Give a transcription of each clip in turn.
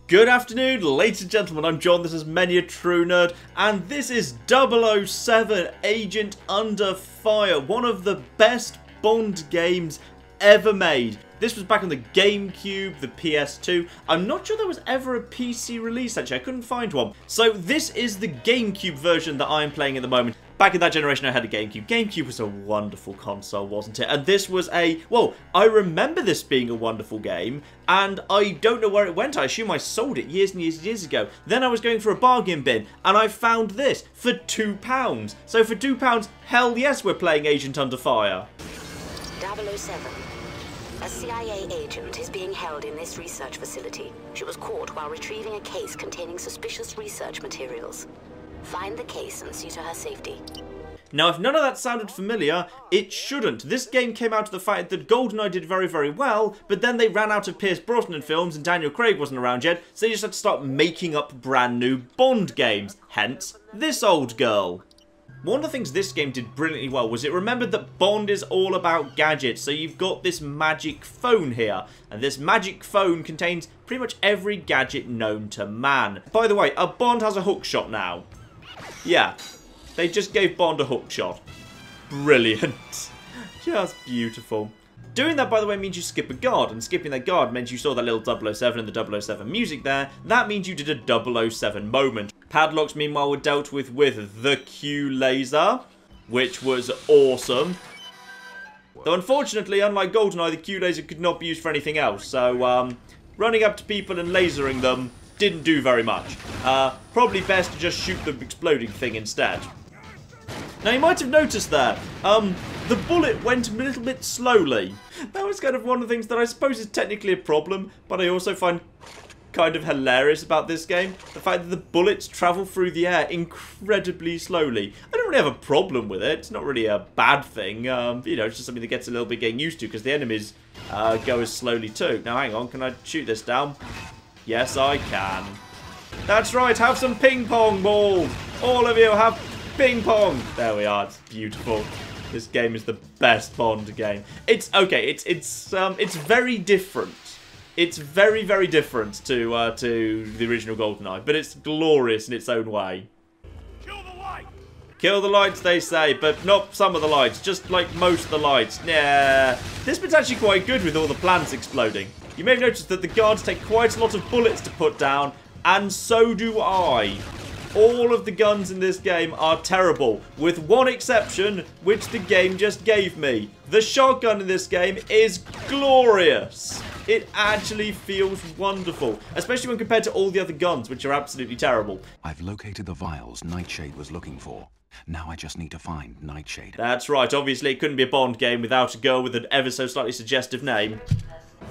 Good afternoon, ladies and gentlemen, I'm John, this is Many a True Nerd, and this is 007 Agent Under Fire, one of the best Bond games ever made. This was back on the Gamecube, the PS2. I'm not sure there was ever a PC release, actually, I couldn't find one. So this is the Gamecube version that I'm playing at the moment. Back in that generation I had a Gamecube. Gamecube was a wonderful console, wasn't it? And this was a, well, I remember this being a wonderful game, and I don't know where it went. I assume I sold it years and years and years ago. Then I was going for a bargain bin, and I found this for £2. So for £2, hell yes, we're playing Agent Under Fire. 007. A CIA agent is being held in this research facility. She was caught while retrieving a case containing suspicious research materials. Find the case and see to her safety. Now, if none of that sounded familiar, it shouldn't. This game came out of the fact that GoldenEye did very, very well, but then they ran out of Pierce Brosnan films and Daniel Craig wasn't around yet, so they just had to start making up brand new Bond games. Hence, this old girl. One of the things this game did brilliantly well was it remembered that Bond is all about gadgets. So you've got this magic phone here, and this magic phone contains pretty much every gadget known to man. By the way, Bond has a hookshot now. Yeah, they just gave Bond a hookshot. Brilliant. Just beautiful. Doing that, by the way, means you skip a guard, and skipping that guard meant you saw that little 007 and the 007 music there. That means you did a 007 moment. Padlocks, meanwhile, were dealt with the Q laser, which was awesome. Though, unfortunately, unlike GoldenEye, the Q laser could not be used for anything else, so running up to people and lasering them didn't do very much. Probably best to just shoot the exploding thing instead. Now, you might have noticed there, the bullet went a little bit slowly. That was kind of one of the things that I suppose is technically a problem, but I also find kind of hilarious about this game. The fact that the bullets travel through the air incredibly slowly. I don't really have a problem with it. It's not really a bad thing. You know, it's just something that gets a little bit getting used to because the enemies go as slowly too. Now, hang on, can I shoot this down? Yes, I can. That's right, have some ping pong balls. All of you have ping pong. There we are. It's beautiful. This game is the best Bond game. It's okay. It's very different. It's very, very different to the original GoldenEye, but it's glorious in its own way. Kill the light. Kill the lights, they say, but not some of the lights. Just like most of the lights. Nah. This bit's actually quite good with all the plants exploding. You may have noticed that the guards take quite a lot of bullets to put down, and so do I. All of the guns in this game are terrible, with one exception, which the game just gave me. The shotgun in this game is glorious. It actually feels wonderful, especially when compared to all the other guns, which are absolutely terrible. I've located the vials Nightshade was looking for. Now I just need to find Nightshade. That's right, obviously it couldn't be a Bond game without a girl with an ever so slightly suggestive name.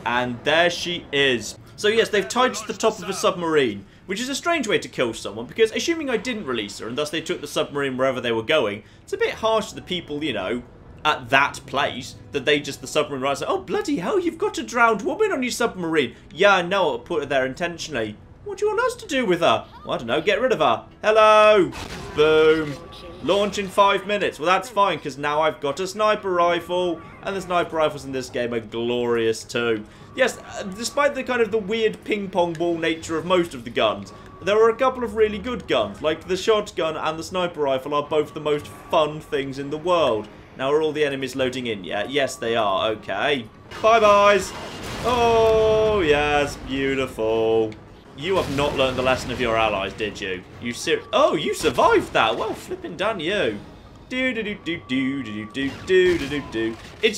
And there she is. So yes, they've tied to the top of a submarine, which is a strange way to kill someone, because assuming I didn't release her, and thus they took the submarine wherever they were going, it's a bit harsh to the people, you know, at that place, that they just, the submarine rider, oh bloody hell, you've got a drowned woman on your submarine. Yeah, I know, I'll put her there intentionally. What do you want us to do with her? Well, I don't know, get rid of her. Hello! Boom. Launch in 5 minutes. Well, that's fine, because now I've got a sniper rifle, and the sniper rifles in this game are glorious too. Yes, despite the kind of the weird ping-pong ball nature of most of the guns, there are a couple of really good guns, like the shotgun and the sniper rifle are both the most fun things in the world. Now, are all the enemies loading in yet? Yes, they are. Okay. Bye-byes. Oh, yes, beautiful. You have not learned the lesson of your allies, did you? Oh, you survived that. Well, flipping done you. It's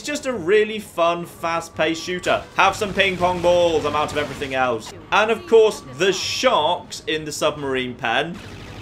just a really fun, fast-paced shooter. Have some ping-pong balls. I'm out of everything else. And, of course, the sharks in the submarine pen.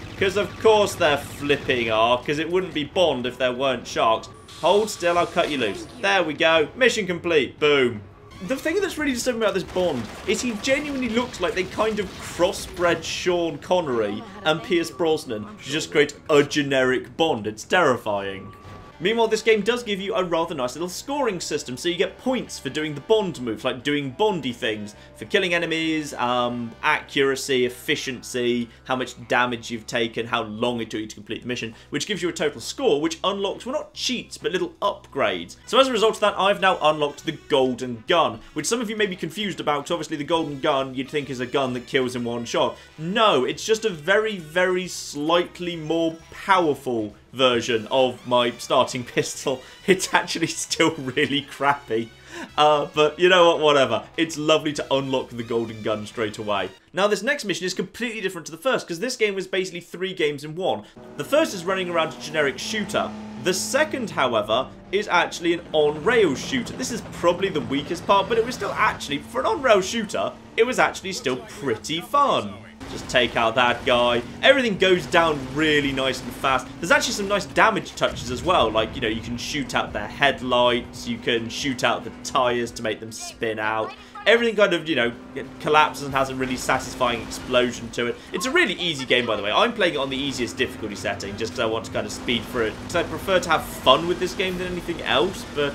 Because, of course, they're flipping are. Because it wouldn't be Bond if there weren't sharks. Hold still, I'll cut you loose. There we go. Mission complete. Boom. The thing that's really disturbing about this Bond is he genuinely looks like they kind of crossbred Sean Connery and Pierce Brosnan to just create a generic Bond. It's terrifying. Meanwhile, this game does give you a rather nice little scoring system, so you get points for doing the Bond moves, like doing Bondy things, for killing enemies, accuracy, efficiency, how much damage you've taken, how long it took you to complete the mission, which gives you a total score, which unlocks, well, not cheats, but little upgrades. So as a result of that, I've now unlocked the Golden Gun, which some of you may be confused about, because obviously the Golden Gun you'd think is a gun that kills in one shot. No, it's just a very, very slightly more powerful version of my starting pistol. It's actually still really crappy. But you know what, whatever. It's lovely to unlock the Golden Gun straight away. Now this next mission is completely different to the first, because this game was basically 3 games in one. The first is running around a generic shooter. The second, however, is actually an on-rails shooter. This is probably the weakest part, but it was still actually, for an on-rails shooter, it was actually still pretty fun. Just take out that guy. Everything goes down really nice and fast. There's actually some nice damage touches as well. Like, you know, you can shoot out their headlights. You can shoot out the tyres to make them spin out. Everything kind of, you know, collapses and has a really satisfying explosion to it. It's a really easy game, by the way. I'm playing it on the easiest difficulty setting, just because I want to kind of speed through it. Because I prefer to have fun with this game than anything else. But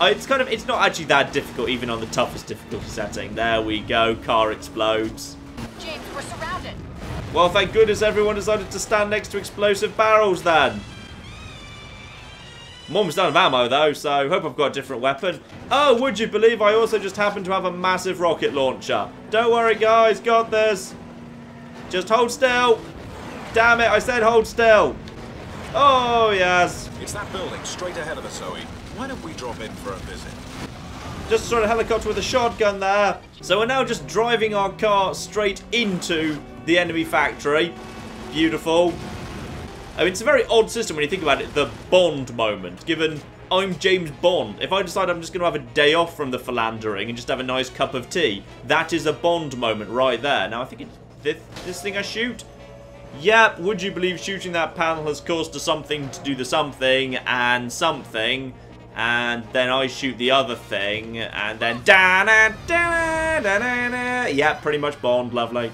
it's not actually that difficult, even on the toughest difficulty setting. There we go. Car explodes. James, we're surrounded. Well, thank goodness everyone decided to stand next to explosive barrels then. I'm almost done of ammo though, so hope I've got a different weapon. Oh, would you believe I also just happen to have a massive rocket launcher? Don't worry guys, got this. Just hold still. Damn it, I said hold still. Oh, yes. It's that building straight ahead of us, Zoe. Why don't we drop in for a visit? Just saw a helicopter with a shotgun there. So we're now just driving our car straight into the enemy factory. Beautiful. I mean, it's a very odd system when you think about it, the Bond moment. Given I'm James Bond, if I decide I'm just going to have a day off from the philandering and just have a nice cup of tea, that is a Bond moment right there. Now, I think it's this thing I shoot. Yep, would you believe shooting that panel has caused us something to do the something and something. And then I shoot the other thing, and then yeah, pretty much Bond, lovely.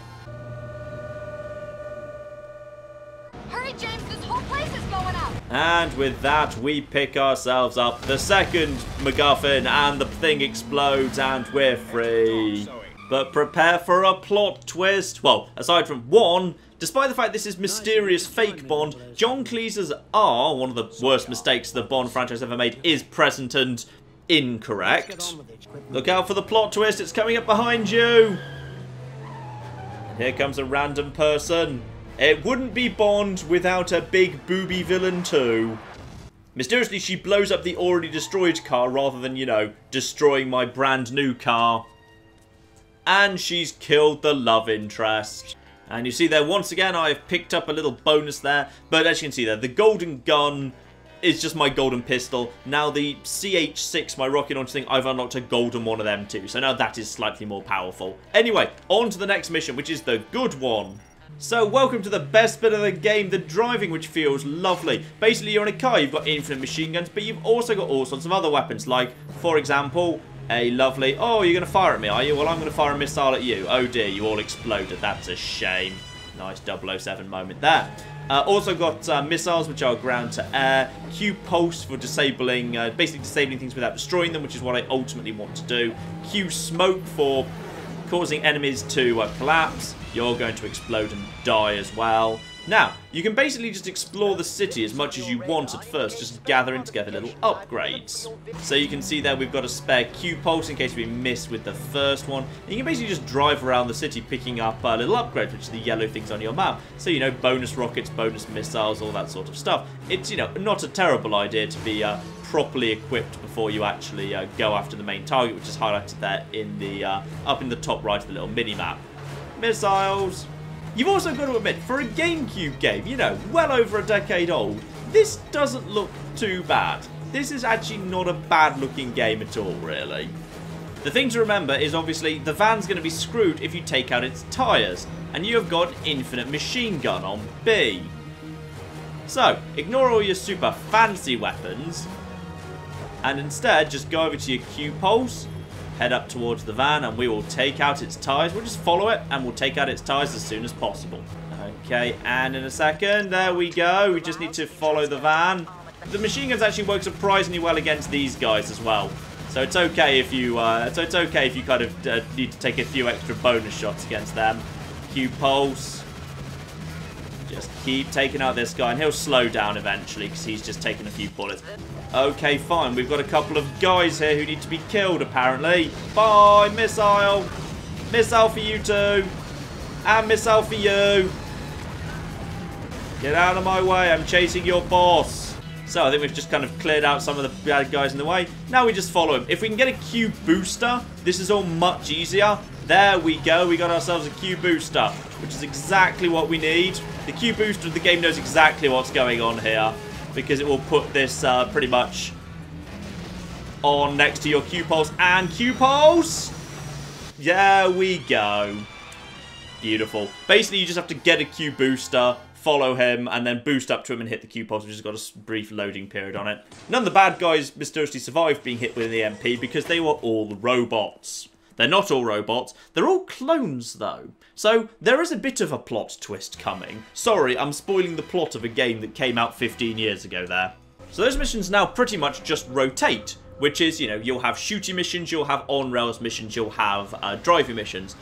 Hurry, James, this whole place is going up. And with that, we pick ourselves up the second MacGuffin, and the thing explodes, and we're free. But prepare for a plot twist. Well, aside from one, despite the fact this is mysterious fake Bond, John Cleese's R, one of the worst mistakes the Bond franchise ever made, is present and incorrect. Look out for the plot twist, it's coming up behind you. And here comes a random person. It wouldn't be Bond without a big booby villain too. Mysteriously, she blows up the already destroyed car rather than, you know, destroying my brand new car. And she's killed the love interest. And you see there, once again, I've picked up a little bonus there. But as you can see there, the Golden Gun is just my golden pistol. Now the CH6, my rocket launcher thing, I've unlocked a golden one of them too. So now that is slightly more powerful. Anyway, on to the next mission, which is the good one. So welcome to the best bit of the game, the driving, which feels lovely. Basically, you're in a car, you've got infinite machine guns, but you've also got all sorts of other weapons. Like, for example, a lovely... Oh, you're going to fire at me, are you? Well, I'm going to fire a missile at you. Oh dear, you all exploded. That's a shame. Nice 007 moment there. Also got missiles, which are ground to air. Q-pulse for disabling, basically disabling things without destroying them, which is what I ultimately want to do. Q-smoke for causing enemies to collapse. You're going to explode and die as well. Now, you can basically just explore the city as much as you want at first, just gathering together little upgrades. So you can see there we've got a spare Q-pulse in case we miss with the first one. And you can basically just drive around the city picking up little upgrades, which are the yellow things on your map. So, you know, bonus rockets, bonus missiles, all that sort of stuff. It's, you know, not a terrible idea to be properly equipped before you actually go after the main target, which is highlighted there in the up in the top right of the little mini-map. Missiles. You've also got to admit, for a Gamecube game, you know, well over a decade old, this doesn't look too bad. This is actually not a bad-looking game at all, really. The thing to remember is, obviously, the van's going to be screwed if you take out its tyres, and you have got infinite machine gun on B. So, ignore all your super fancy weapons, and instead just go over to your Q-pulse, head up towards the van, and we will take out its tyres. We'll just follow it, and we'll take out its tyres as soon as possible. Okay, and in a second, there we go. We just need to follow the van. The machine guns actually work surprisingly well against these guys as well. So it's okay if you kind of need to take a few extra bonus shots against them. Q-pulse. Just keep taking out this guy, and he'll slow down eventually because he's just taking a few bullets. Okay, fine. We've got a couple of guys here who need to be killed, apparently. Bye, missile. Missile for you two. And missile for you. Get out of my way. I'm chasing your boss. So I think we've just kind of cleared out some of the bad guys in the way. Now we just follow him. If we can get a Q booster, this is all much easier. There we go. We got ourselves a Q booster, which is exactly what we need. The Q booster of the game knows exactly what's going on here, because it will put this pretty much on next to your Q-pulse and Q-pulse. There we go. Beautiful. Basically, you just have to get a Q booster, follow him, and then boost up to him and hit the Q-pulse, which has got a brief loading period on it. None of the bad guys mysteriously survived being hit with the MP because they were all robots. They're not all robots. They're all clones, though. So there is a bit of a plot twist coming. Sorry, I'm spoiling the plot of a game that came out 15 years ago there. So those missions now pretty much just rotate, which is, you know, you'll have shooting missions, you'll have on-rails missions, you'll have driving missions.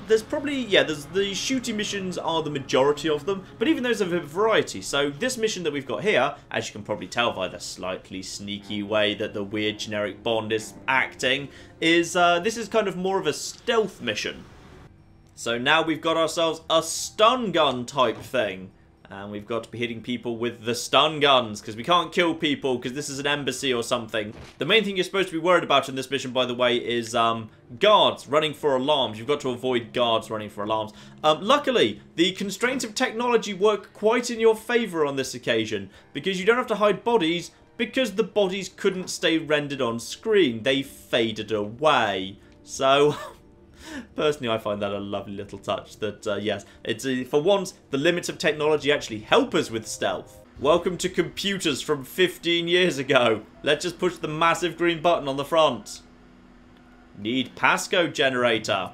There's probably, there's the shooting missions are the majority of them, but even those have a variety. So this mission that we've got here, as you can probably tell by the slightly sneaky way that the weird generic Bond is acting, is this is kind of more of a stealth mission. So now we've got ourselves a stun gun type thing. And we've got to be hitting people with the stun guns, because we can't kill people, because this is an embassy or something. The main thing you're supposed to be worried about in this mission, by the way, is guards running for alarms. You've got to avoid guards running for alarms. Luckily, the constraints of technology work quite in your favour on this occasion, because you don't have to hide bodies, because the bodies couldn't stay rendered on screen. They faded away. So... personally, I find that a lovely little touch that, yes, it's for once, the limits of technology actually help us with stealth. Welcome to computers from 15 years ago. Let's just push the massive green button on the front. Need passcode generator.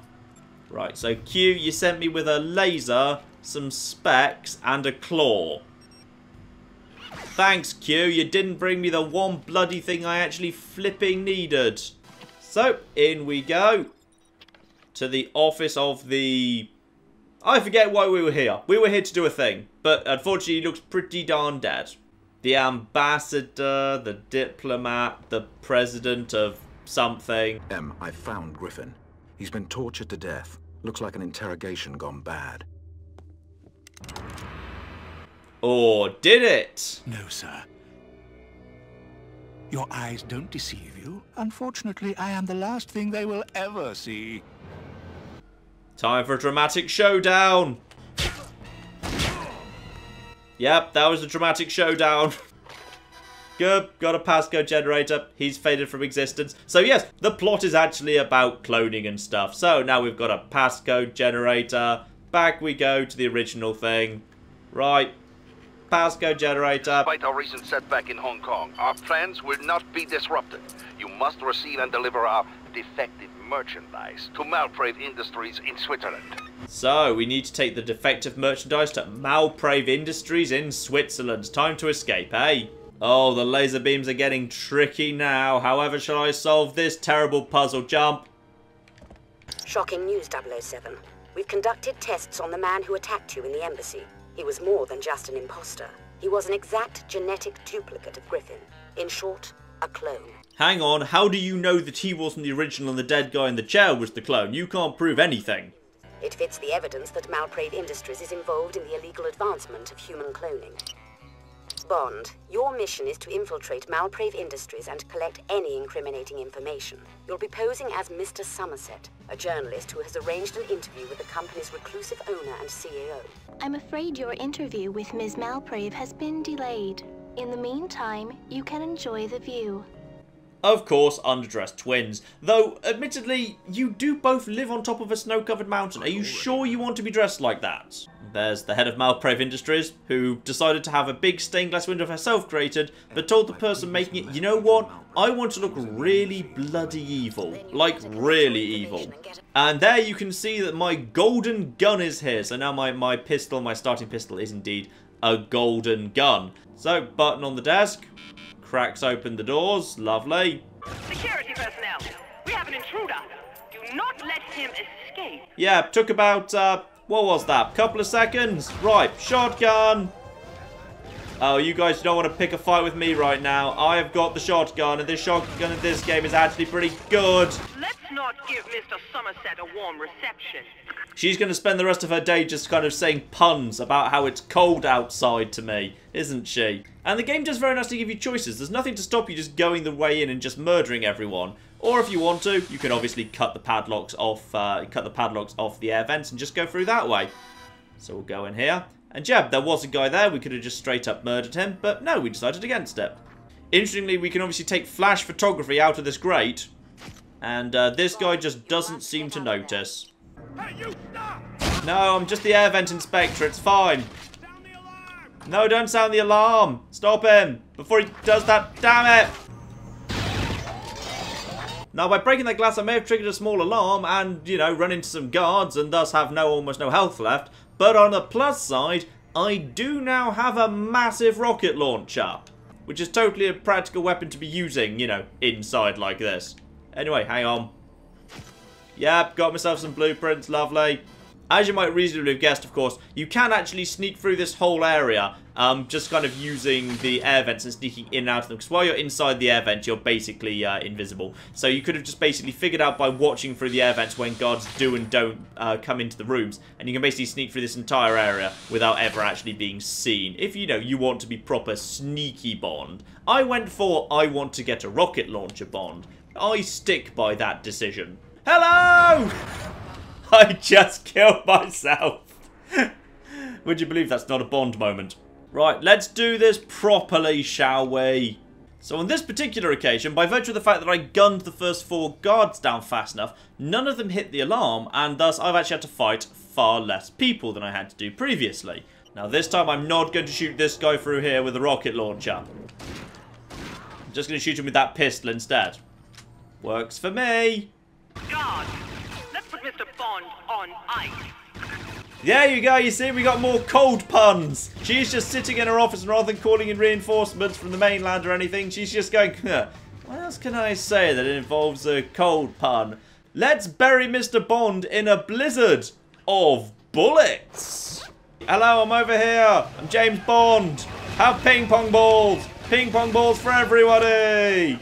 Right, so Q, you sent me with a laser, some specs, and a claw. Thanks, Q, you didn't bring me the one bloody thing I actually flipping needed. So, in we go. To the office of the... I forget why we were here. We were here to do a thing. But unfortunately, he looks pretty darn dead. The ambassador, the diplomat, the president of something. I found Griffin. He's been tortured to death. Looks like an interrogation gone bad. Or did it? No, sir. Your eyes don't deceive you. Unfortunately, I am the last thing they will ever see. Time for a dramatic showdown. Yep, that was a dramatic showdown. Good, got a passcode generator. He's faded from existence. So yes, the plot is actually about cloning and stuff. So now we've got a passcode generator. Back we go to the original thing. Right. Passcode generator. Despite our recent setback in Hong Kong, our plans will not be disrupted. You must receive and deliver our defective merchandise to Malprave Industries in Switzerland. So, we need to take the defective merchandise to Malprave Industries in Switzerland. Time to escape, eh? Oh, the laser beams are getting tricky now. However shall I solve this terrible puzzle? Jump. Shocking news, 007. We've conducted tests on the man who attacked you in the embassy. He was more than just an imposter. He was an exact genetic duplicate of Griffin. In short, a clone. Hang on, how do you know that he wasn't the original and the dead guy in the chair was the clone? You can't prove anything. It fits the evidence that Malprave Industries is involved in the illegal advancement of human cloning. Bond, your mission is to infiltrate Malprave Industries and collect any incriminating information. You'll be posing as Mr. Somerset, a journalist who has arranged an interview with the company's reclusive owner and CEO. I'm afraid your interview with Ms. Malprave has been delayed. In the meantime, you can enjoy the view. Of course, underdressed twins. Though, admittedly, you do both live on top of a snow-covered mountain. Are you sure you want to be dressed like that? There's the head of Malprave Industries, who decided to have a big stained glass window herself created, but told the person making it, you know what? I want to look really bloody evil. Like, really evil. And there you can see that my golden gun is here. So now my pistol, my starting pistol, is indeed a golden gun. So, button on the desk. Cracks open the doors. Lovely. Security personnel, we have an intruder. Do not let him escape. Yeah, took about, what was that? Couple of seconds. Right, shotgun. Oh, you guys don't want to pick a fight with me right now. I have got the shotgun, and this shotgun in this game is actually pretty good. Let's not give Mr. Somerset a warm reception. She's going to spend the rest of her day just kind of saying puns about how it's cold outside to me, isn't she? And the game does very nicely give you choices. There's nothing to stop you just going the way in and just murdering everyone. Or if you want to, you can obviously cut the padlocks off the air vents and just go through that way. So we'll go in here. And yeah, there was a guy there. We could have just straight up murdered him, but no, we decided against it. Interestingly, we can obviously take flash photography out of this grate. And this guy just doesn't seem to notice. No, I'm just the air vent inspector. It's fine. No, don't sound the alarm. Stop him before he does that. Damn it. Now, by breaking that glass, I may have triggered a small alarm and, you know, run into some guards and thus have almost no health left. But on the plus side, I do now have a massive rocket launcher, which is totally a practical weapon to be using, you know, inside like this. Anyway, hang on. Yep, got myself some blueprints, lovely. As you might reasonably have guessed, of course, you can actually sneak through this whole area, just kind of using the air vents and sneaking in and out of them. Because while you're inside the air vent, you're basically invisible. So you could have just basically figured out by watching through the air vents when guards do and don't come into the rooms. And you can basically sneak through this entire area without ever actually being seen. If, you know, you want to be proper sneaky Bond. I went for I want to get a rocket launcher Bond. I stick by that decision. Hello! I just killed myself. Would you believe that's not a Bond moment? Right, let's do this properly, shall we? So on this particular occasion, by virtue of the fact that I gunned the first 4 guards down fast enough, none of them hit the alarm, and thus I've actually had to fight far less people than I had to do previously. Now this time I'm not going to shoot this guy through here with a rocket launcher. I'm just going to shoot him with that pistol instead. Works for me. Guard, let's put Mr. Bond on ice. There you go, you see, we got more cold puns. She's just sitting in her office and rather than calling in reinforcements from the mainland or anything, she's just going, what else can I say that involves a cold pun? Let's bury Mr. Bond in a blizzard of bullets. Hello, I'm over here. I'm James Bond. Have ping pong balls. Ping pong balls for everybody.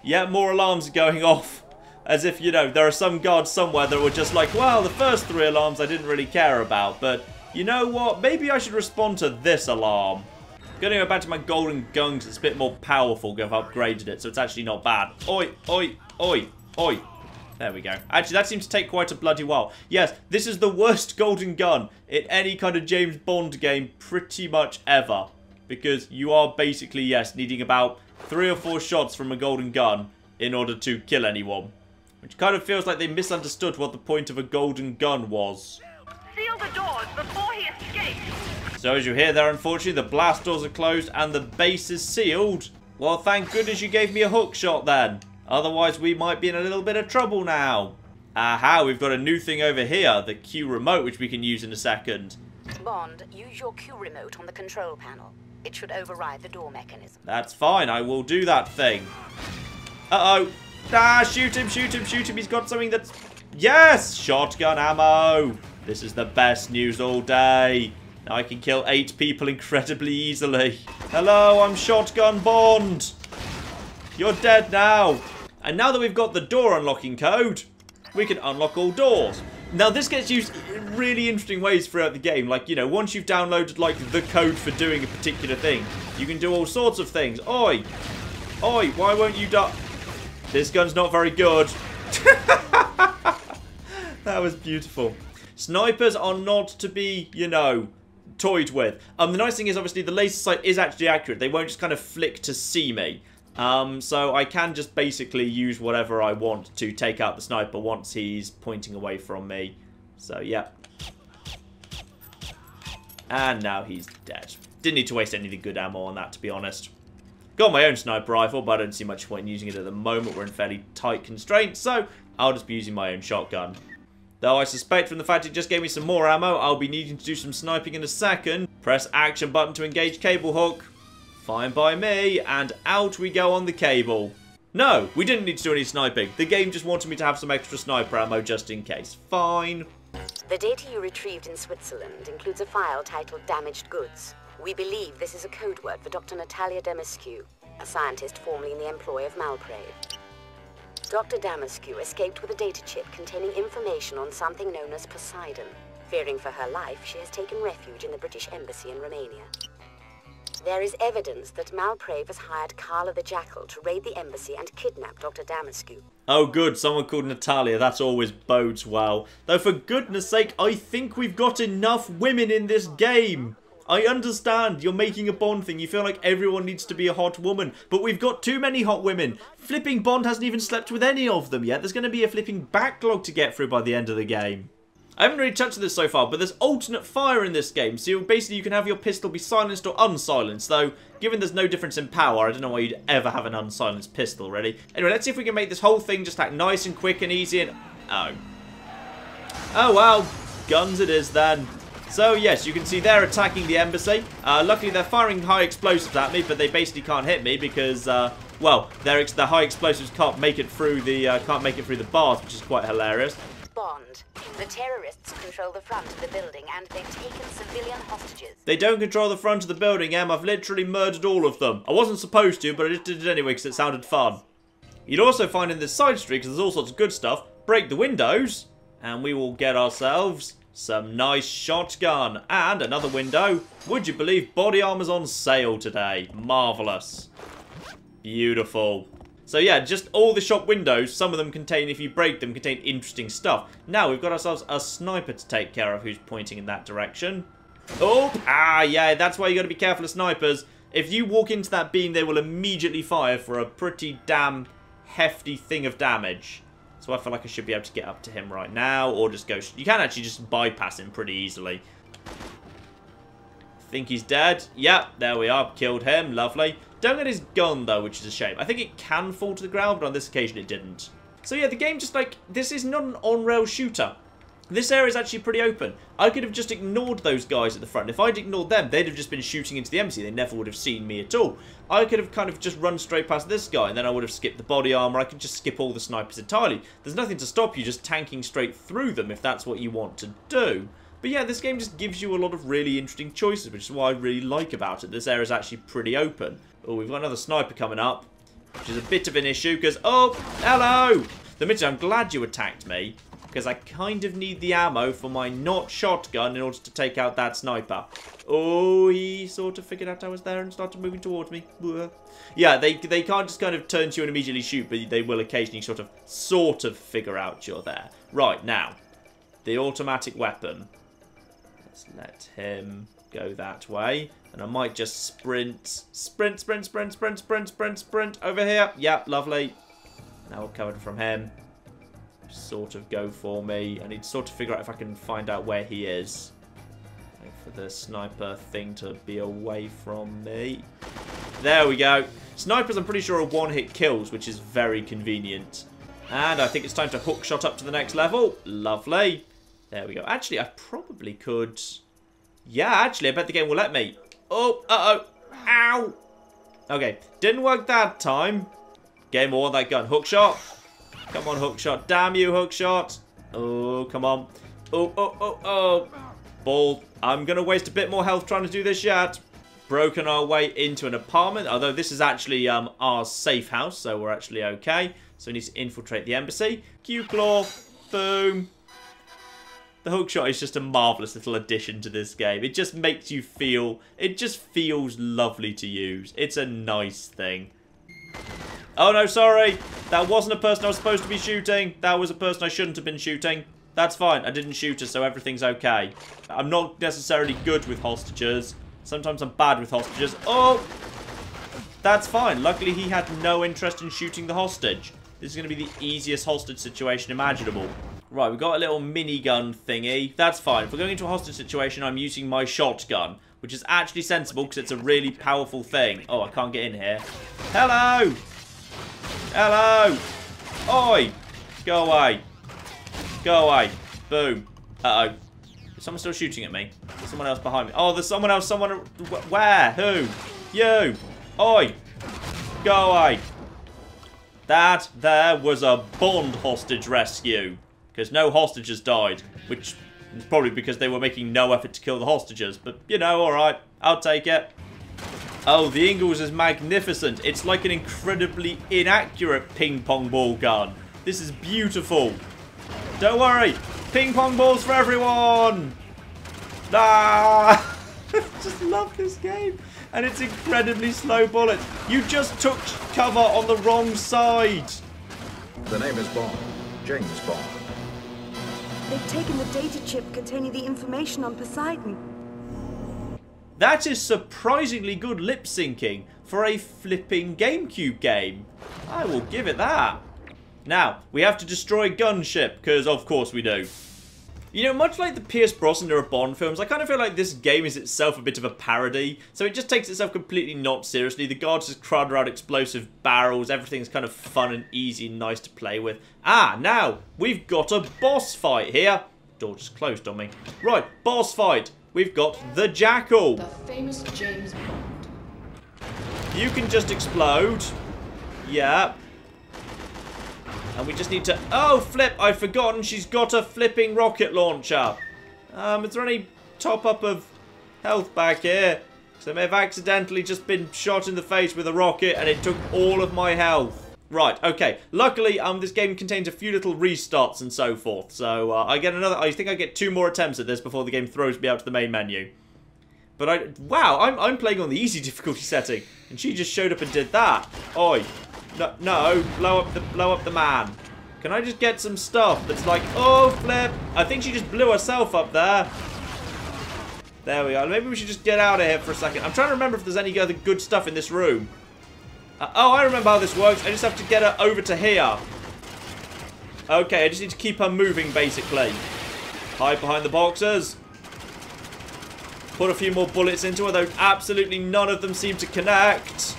Yeah, more alarms are going off. As if, you know, there are some guards somewhere that were just like, well, the first 3 alarms I didn't really care about. But, you know what? Maybe I should respond to this alarm. I'm going to go back to my golden gun because it's a bit more powerful. I've upgraded it, so it's actually not bad. Oi, oi, oi, oi. There we go. Actually, that seems to take quite a bloody while. Yes, this is the worst golden gun in any kind of James Bond game pretty much ever. Because you are basically, yes, needing about 3 or 4 shots from a golden gun in order to kill anyone. Which kind of feels like they misunderstood what the point of a golden gun was. Seal the doors before he escapes. So as you hear there, unfortunately, the blast doors are closed and the base is sealed. Well, thank goodness you gave me a hook shot then. Otherwise, we might be in a little bit of trouble now. Aha, we've got a new thing over here, the Q remote, which we can use in a second. Bond, use your Q remote on the control panel. It should override the door mechanism. That's fine, I will do that thing. Uh-oh. Ah, shoot him, shoot him, shoot him. He's got something that's... Yes! Shotgun ammo. This is the best news all day. Now I can kill 8 people incredibly easily. Hello, I'm Shotgun Bond. You're dead now. And now that we've got the door unlocking code, we can unlock all doors. Now this gets used in really interesting ways throughout the game. Like, you know, once you've downloaded, like, the code for doing a particular thing, you can do all sorts of things. Oi! Oi, why won't you die? This gun's not very good. That was beautiful. Snipers are not to be, you know, toyed with. The nice thing is, obviously, the laser sight is actually accurate. They won't just kind of flick to see me. So I can just basically use whatever I want to take out the sniper once he's pointing away from me. So, yeah. And now he's dead. Didn't need to waste any of the good ammo on that, to be honest. Got my own sniper rifle, but I don't see much point in using it at the moment. We're in fairly tight constraints, so I'll just be using my own shotgun. Though I suspect from the fact it just gave me some more ammo, I'll be needing to do some sniping in a second. Press action button to engage cable hook. Fine by me, and out we go on the cable. No, we didn't need to do any sniping. The game just wanted me to have some extra sniper ammo just in case. Fine. The data you retrieved in Switzerland includes a file titled Damaged Goods. We believe this is a code word for Dr. Natalia Damascu, a scientist formerly in the employ of Malprave. Dr. Damascu escaped with a data chip containing information on something known as Poseidon. Fearing for her life, she has taken refuge in the British Embassy in Romania. There is evidence that Malprave has hired Carla the Jackal to raid the embassy and kidnap Dr. Damascu. Oh good, someone called Natalia, that always bodes well. Though for goodness sake, I think we've got enough women in this game. I understand, you're making a Bond thing, you feel like everyone needs to be a hot woman, but we've got too many hot women. Flipping Bond hasn't even slept with any of them yet. There's going to be a flipping backlog to get through by the end of the game. I haven't really touched this so far, but there's alternate fire in this game, so basically you can have your pistol be silenced or unsilenced, though given there's no difference in power, I don't know why you'd ever have an unsilenced pistol, really. Anyway, let's see if we can make this whole thing just act nice and quick and easy and... Oh well, guns it is then. So yes, you can see they're attacking the embassy. Luckily they're firing high explosives at me, but they basically can't hit me because, well, their high explosives can't make it through the bars, which is quite hilarious. Bond. The terrorists control the front of the building and they've taken civilian hostages. They don't control the front of the building, Em. I've literally murdered all of them. I wasn't supposed to, but I just did it anyway because it sounded fun. You'd also find in this side street, because there's all sorts of good stuff, break the windows, and we will get ourselves some nice shotgun. And another window. Would you believe body armor's on sale today? Marvellous. Beautiful. So yeah, just all the shop windows, some of them contain, if you break them, contain interesting stuff. Now we've got ourselves a sniper to take care of who's pointing in that direction. Oh, yeah, that's why you got to be careful of snipers. If you walk into that beam, they will immediately fire for a pretty damn hefty thing of damage. So I feel like I should be able to get up to him right now, or just go... You can actually just bypass him pretty easily. Think he's dead. Yep, there we are. Killed him. Lovely. Don't get his gun, though, which is a shame. I think it can fall to the ground, but on this occasion it didn't. So yeah, the game just like... This is not an on-rail shooter. This area is actually pretty open. I could have just ignored those guys at the front. If I'd ignored them, they'd have just been shooting into the embassy. They never would have seen me at all. I could have kind of just run straight past this guy, and then I would have skipped the body armor. I could just skip all the snipers entirely. There's nothing to stop you just tanking straight through them if that's what you want to do. But yeah, this game just gives you a lot of really interesting choices, which is what I really like about it. This area is actually pretty open. Oh, we've got another sniper coming up, which is a bit of an issue, because... Oh, hello! The minute I'm glad you attacked me, because I kind of need the ammo for my not shotgun in order to take out that sniper. Oh, he sort of figured out I was there and started moving towards me. Yeah, they can't just kind of turn to you and immediately shoot, but they will occasionally sort of figure out you're there. Right, now, the automatic weapon. Let's let him go that way. And I might just sprint over here. Yep, lovely. Now we're covered from him. Sort of go for me. I need to sort of figure out if I can find out where he is. Wait for the sniper thing to be away from me. There we go. Snipers, I'm pretty sure, are one-hit kills, which is very convenient. And I think it's time to hook shot up to the next level. Lovely. There we go. Actually, I probably could... Yeah, actually, I bet the game will let me. Oh, uh-oh. Ow. Okay, didn't work that time. Game on that gun. Hook shot. Come on, hookshot. Damn you, hookshot. Oh, come on. Oh. Ball. I'm going to waste a bit more health trying to do this yet. Broken our way into an apartment. Although this is actually our safe house, so we're actually okay. So we need to infiltrate the embassy. Q-claw. Boom. The hookshot is just a marvellous little addition to this game. It just makes you feel... It just feels lovely to use. It's a nice thing. Oh no, sorry. That wasn't a person I was supposed to be shooting. That was a person I shouldn't have been shooting. That's fine. I didn't shoot her, so everything's okay. I'm not necessarily good with hostages. Sometimes I'm bad with hostages. Oh! That's fine. Luckily, he had no interest in shooting the hostage. This is going to be the easiest hostage situation imaginable. Right, we've got a little minigun thingy. That's fine. If we're going into a hostage situation, I'm using my shotgun, which is actually sensible because it's a really powerful thing. Oh, I can't get in here. Hello! Hello! Oi! Go away. Go away. Boom. Uh-oh. Is someone still shooting at me? There's someone else behind me. Oh, there's someone else. Someone... Where? Who? You. Oi. Go away. That there was a Bond hostage rescue. Because no hostages died. Which is probably because they were making no effort to kill the hostages. But, you know, alright. I'll take it. Oh, the Ingalls is magnificent. It's like an incredibly inaccurate ping-pong ball gun. This is beautiful. Don't worry. Ping-pong balls for everyone. Ah! I just love this game. And it's incredibly slow bullets. You just took cover on the wrong side. The name is Bond. James Bond. They've taken the data chip containing the information on Poseidon. That is surprisingly good lip syncing for a flipping GameCube game. I will give it that. Now, we have to destroy Gunship, because of course we do. You know, much like the Pierce Brosnan era Bond films, I kind of feel like this game is itself a bit of a parody. So it just takes itself completely not seriously. The guards just crowd around explosive barrels. Everything's kind of fun and easy and nice to play with. Ah, now, we've got a boss fight here. Door just closed on me. Right, boss fight. We've got the Jackal. The famous James Bond. You can just explode. Yeah. And we just need to... Oh, flip! I've forgotten she's got a flipping rocket launcher. Is there any top-up of health back here? Because I may have accidentally just been shot in the face with a rocket and it took all of my health. Right, okay. Luckily, this game contains a few little restarts and so forth. So, I think I get 2 more attempts at this before the game throws me out to the main menu. But wow, I'm playing on the easy difficulty setting. And she just showed up and did that. Oi. No, blow up the man. Can I just get some stuff that's like, oh, flip. I think she just blew herself up there. There we are. Maybe we should just get out of here for a second. I'm trying to remember if there's any other good stuff in this room. Oh, I remember how this works. I just have to get her over to here. Okay, I just need to keep her moving, basically. Hide behind the boxes. Put a few more bullets into her, though absolutely none of them seem to connect.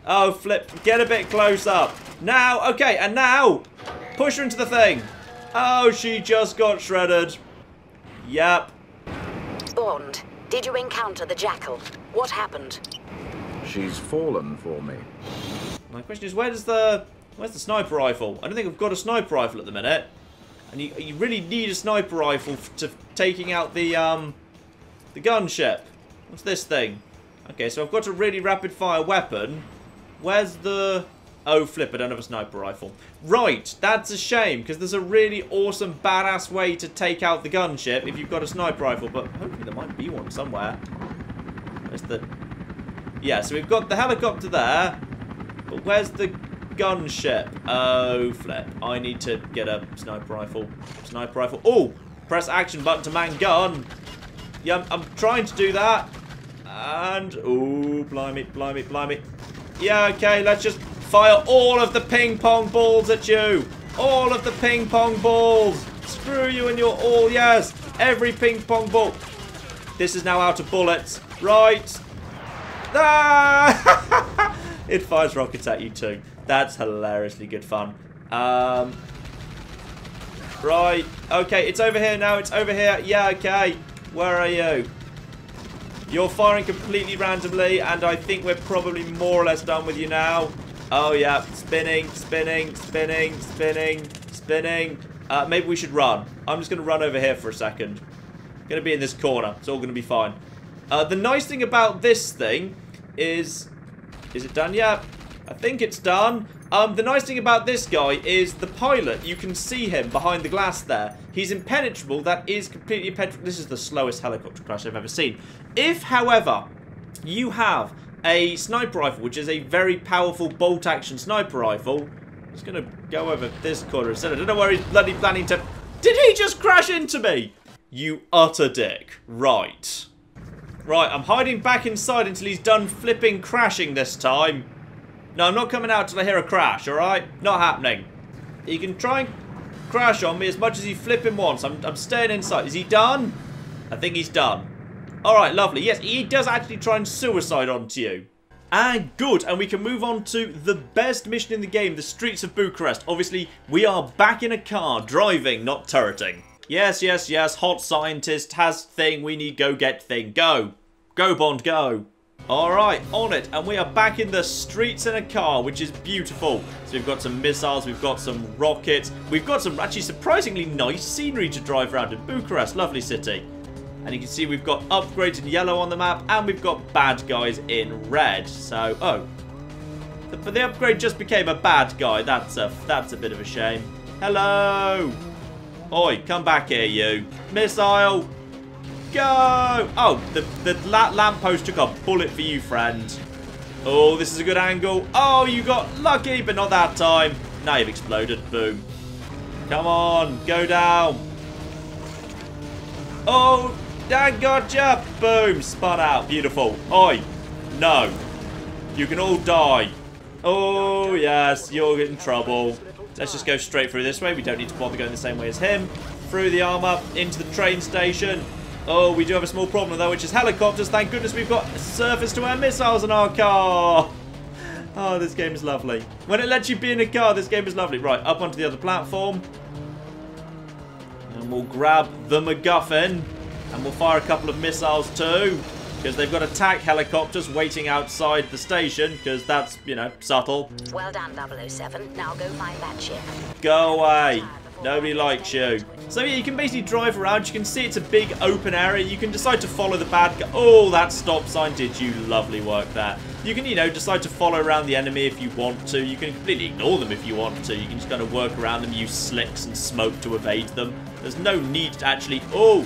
Oh, flip. Get a bit close up. Now, okay, and now, push her into the thing. Oh, she just got shredded. Yep. Bond, did you encounter the Jackal? What happened? She's fallen for me. My question is, where's the sniper rifle? I don't think I've got a sniper rifle at the minute. And you really need a sniper rifle to taking out the gunship. What's this thing? Okay, so I've got a really rapid fire weapon. Where's the... Oh, flip, I don't have a sniper rifle. Right, that's a shame, because there's a really awesome, badass way to take out the gunship if you've got a sniper rifle, but hopefully there might be one somewhere. Where's the... Yeah, so we've got the helicopter there, but where's the gunship? Oh, flip. I need to get a sniper rifle. Sniper rifle. Oh! Press action button to man gun. Yeah, I'm trying to do that. And... Oh, blimey, blimey, blimey. Yeah, okay, let's just fire all of the ping-pong balls at you. All of the ping-pong balls. Screw you and your all, yes. Every ping-pong ball. This is now out of bullets. Right. Ah! It fires rockets at you too. That's hilariously good fun. Right. Okay, it's over here now. It's over here. Yeah, okay. Where are you? You're firing completely randomly, and I think we're probably more or less done with you now. Oh, yeah. Spinning, spinning, spinning, spinning, spinning. Maybe we should run. I'm just going to run over here for a second. Going to be in this corner. It's all going to be fine. The nice thing about this thing is... Is it done yet? I think it's done. The nice thing about this guy is the pilot. You can see him behind the glass there. He's impenetrable. That is completely impenetrable. This is the slowest helicopter crash I've ever seen. If, however, you have a sniper rifle, which is a very powerful bolt-action sniper rifle, I'm just going to go over this corner instead. I don't know where he's bloody planning to... Did he just crash into me? You utter dick. Right. Right, I'm hiding back inside until he's done flipping crashing this time. No, I'm not coming out till I hear a crash, alright? Not happening. He can try and crash on me as much as he flipping wants. I'm staying inside. Is he done? I think he's done. Alright, lovely. Yes, he does actually try and suicide onto you. And good, and we can move on to the best mission in the game, the Streets of Bucharest. Obviously, we are back in a car, driving, not turreting. Yes, yes, yes, hot scientist has thing, we need go get thing, go. Go, Bond, go. Alright, on it, and we are back in the streets in a car, which is beautiful. So we've got some missiles, we've got some rockets, we've got some actually surprisingly nice scenery to drive around in Bucharest, lovely city. And you can see we've got upgrades in yellow on the map, and we've got bad guys in red. So, oh. But the upgrade just became a bad guy. That's a bit of a shame. Hello! Oi, come back here, you. Missile! Go! Oh, the lamppost took a bullet for you, friend. Oh, this is a good angle. Oh, you got lucky, but not that time. Now you've exploded. Boom. Come on, go down. Oh, Dan gotcha! Boom! Spun out. Beautiful. Oi! No. You can all die. Oh, yes. You'll get in trouble. Let's just go straight through this way. We don't need to bother going the same way as him. Through the armor, into the train station. Oh, we do have a small problem, though, which is helicopters. Thank goodness we've got surface-to-air missiles in our car. Oh, this game is lovely. When it lets you be in a car, this game is lovely. Right, up onto the other platform. And we'll grab the MacGuffin. And we'll fire a couple of missiles too. Because they've got attack helicopters waiting outside the station. Because that's, you know, subtle. Well done, 007. Now go find that ship. Go away. Nobody likes you. So yeah, you can basically drive around. You can see it's a big open area. You can decide to follow the bad guy. Oh, that stop sign did you lovely work there. You can, you know, decide to follow around the enemy if you want to. You can completely ignore them if you want to. You can just kind of work around them, use slicks and smoke to evade them. There's no need to actually... Oh!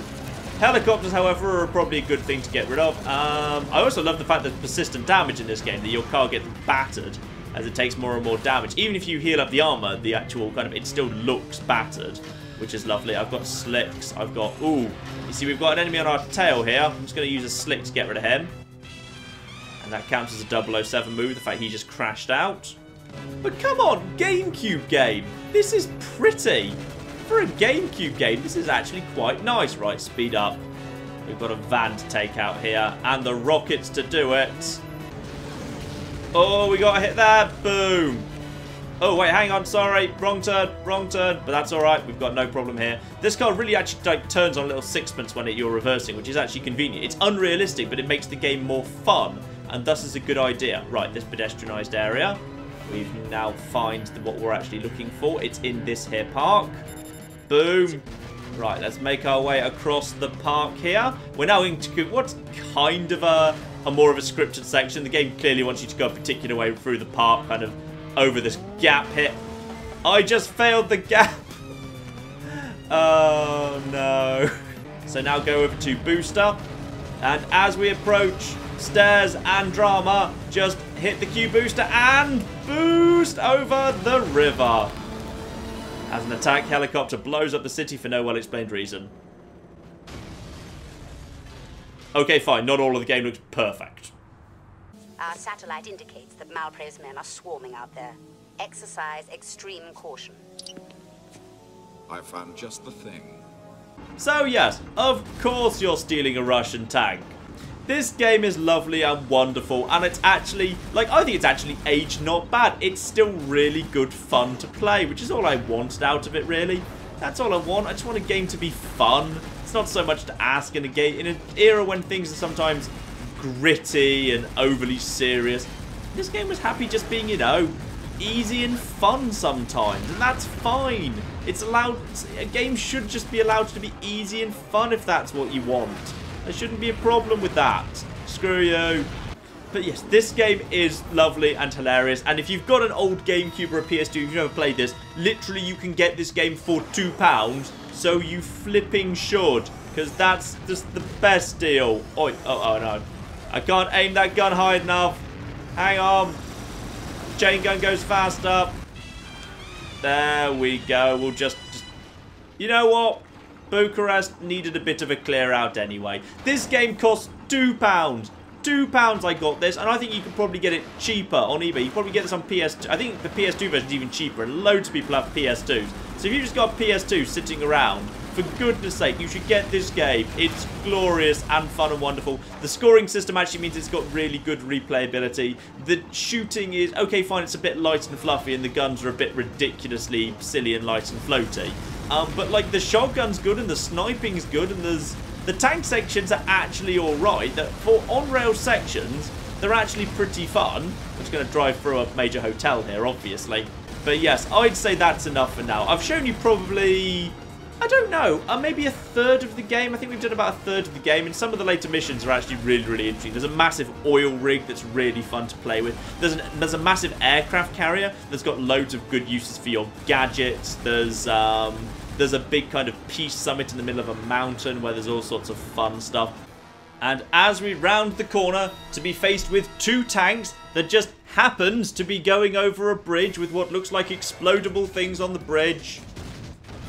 Helicopters, however, are probably a good thing to get rid of. I also love the fact that there's persistent damage in this game, that your car gets battered as it takes more and more damage. Even if you heal up the armor, the actual kind of, it still looks battered, which is lovely. I've got slicks. I've got, ooh. You see, we've got an enemy on our tail here. I'm just going to use a slick to get rid of him. And that counts as a 007 move, the fact he just crashed out. But come on, Gamecube game. This is pretty. For a Gamecube game, this is actually quite nice. Right, speed up. We've got a van to take out here, and the rockets to do it. Oh, we got a hit there. Boom. Oh, wait, hang on. Sorry. Wrong turn. Wrong turn. But that's all right. We've got no problem here. This car really actually like, turns on a little sixpence when you're reversing, which is actually convenient. It's unrealistic, but it makes the game more fun, and thus is a good idea. Right, this pedestrianised area. We've now found what we're actually looking for. It's in this here park. Boom. Right, let's make our way across the park here. We're now into what's kind of a more of a scripted section. The game clearly wants you to go a particular way through the park, kind of over this gap here. I just failed the gap. Oh, no. So now go over to Booster. And as we approach stairs and drama, just hit the Q booster and boost over the river. As an attack helicopter blows up the city for no well-explained reason. Okay, fine. Not all of the game looks perfect. Our satellite indicates that Malprave's men are swarming out there. Exercise extreme caution. I found just the thing. So yes, of course you're stealing a Russian tank. This game is lovely and wonderful, and it's actually, like, I think it's actually aged not bad. It's still really good fun to play, which is all I wanted out of it, really. That's all I want. I just want a game to be fun. It's not so much to ask in a game, in an era when things are sometimes gritty and overly serious. This game was happy just being, you know, easy and fun sometimes, and that's fine. It's allowed, a game should just be allowed to be easy and fun if that's what you want. There shouldn't be a problem with that. Screw you. But yes, this game is lovely and hilarious. And if you've got an old GameCube or a PS2, if you've never played this, literally you can get this game for £2. So you flipping should. Because that's just the best deal. Oh no. I can't aim that gun high enough. Hang on. Chain gun goes faster. There we go. We'll just... You know what? Bucharest needed a bit of a clear out anyway. This game costs £2. £2 I got this, and I think you could probably get it cheaper on eBay. You probably get this on PS2. I think the PS2 version is even cheaper, and loads of people have PS2s. So if you just got a PS2 sitting around For goodness sake, you should get this game. It's glorious and fun and wonderful. The scoring system actually means it's got really good replayability. The shooting is, okay, fine, it's a bit light and fluffy, and the guns are a bit ridiculously silly and light and floaty. But, like, the shotgun's good, and the sniping's good, and the tank sections are actually alright. For on-rail sections, they're actually pretty fun. I'm just going to drive through a major hotel here, obviously. But yes, I'd say that's enough for now. I've shown you probably, I don't know, maybe a third of the game. I think we've done about a third of the game, and some of the later missions are actually really, really interesting. There's a massive oil rig that's really fun to play with. There's a massive aircraft carrier that's got loads of good uses for your gadgets. There's a big kind of peace summit in the middle of a mountain where there's all sorts of fun stuff. And as we round the corner to be faced with two tanks that just happens to be going over a bridge with what looks like explodable things on the bridge,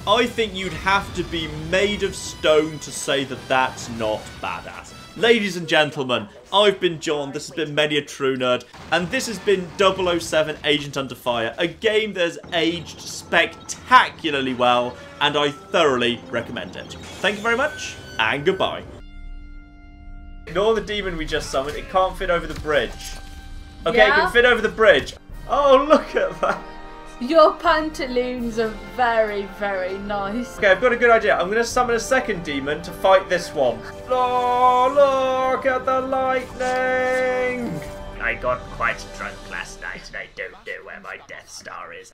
I think you'd have to be made of stone to say that that's not badass. Ladies and gentlemen, I've been John, this has been Many a True Nerd, and this has been 007 Agent Under Fire, a game that has aged spectacularly well, and I thoroughly recommend it. Thank you very much, and goodbye. Ignore the demon we just summoned, it can't fit over the bridge. Okay, yeah? It can fit over the bridge. Oh, look at that. Your pantaloons are very, very nice. Okay, I've got a good idea. I'm going to summon a second demon to fight this one. Oh, look at the lightning! I got quite drunk last night and I don't know where my Death Star is.